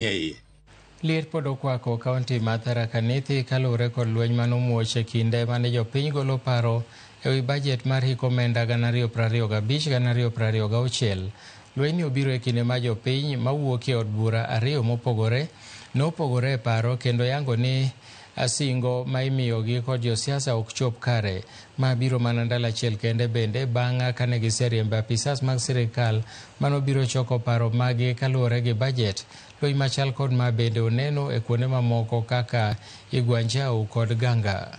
Liet pod okwako kaunti ma Tharaka Nithi kaluwore kod lweny manomuoch e kinde mane jopiny golo paro ewi bajet mar hik omenda 2025-2026. Lwenyni obiro e kinde ma jopiny mawuok e od bura ariyo mopogore nopogore e paro kendo yango ni asingo ma imiyogi kod josiasa ok chop kare. Ma biro mana ndalo achiel kende bende bang' kane giseriembo apisas mag sirikal manobiro choko paro magi kaluwore gi bajet. Lweny machal kod ma bende oneno e kuonde mamoko kaka Igwanjau kod Ganga.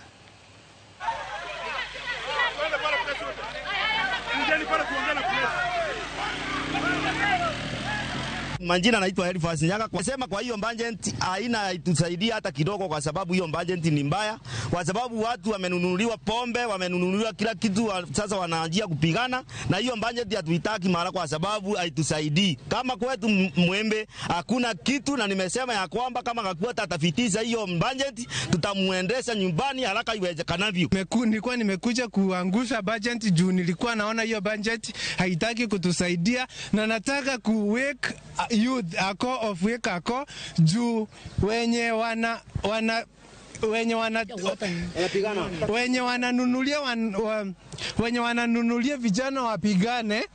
Manjina naitwa Elifas Nyaga. Kwa hiyo budget haina itusaidia hata kidogo, kwa sababu hiyo budget ni mbaya, kwa sababu watu wamenunuliwa pombe, wamenunuliwa kila kitu, sasa wanaanjia kupigana na hiyo budget hatuitaki mara, kwa sababu haitusaidii. Kama kwetu Mwembe hakuna kitu, na nimesema ya kwamba kama Gakuota atafitisha hiyo budget tutamuendesha nyumbani haraka iwezekanavyo. Nilikuwa nimekuja kuangusha budget juu nilikuwa naona hiyo budget haitaki kutusaidia, na nataka kuweka youth ako of wake ako juu wenye wananunulia vijana wapigane,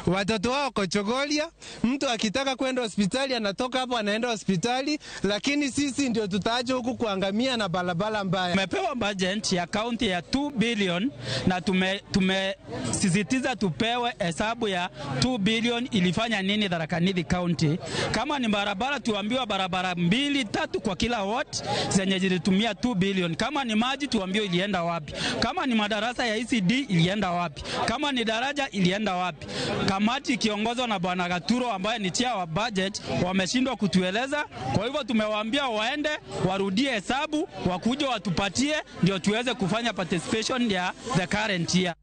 watoto wao kochogolia. Mtu akitaka kwenda hospitali anatoka hapo anaenda hospitali, lakini sisi ndio tutaacha huku kuangamia na balabala mbaya. Tumepewa budget ya kaunti ya 2 billion na tumesisitiza tupewe hesabu ya 2 billion ilifanya nini Tharaka Nithi County. Kama ni barabara tuambiwa barabara 2-3 kwa kila ward zenye zilitumia 2 billion. Kama ni maji tuambiwe ilienda wapi. Kama ni madarasa ya ECD ilienda wapi. Kama ni daraja ilienda wapi. Kamati kiongozwa na Bwana Gaturo ambaye ni chair wa budget wameshindwa kutueleza. Kwa hivyo tumewaambia waende warudie hesabu, wakuje watupatie ndio tuweze kufanya participation ya the current year.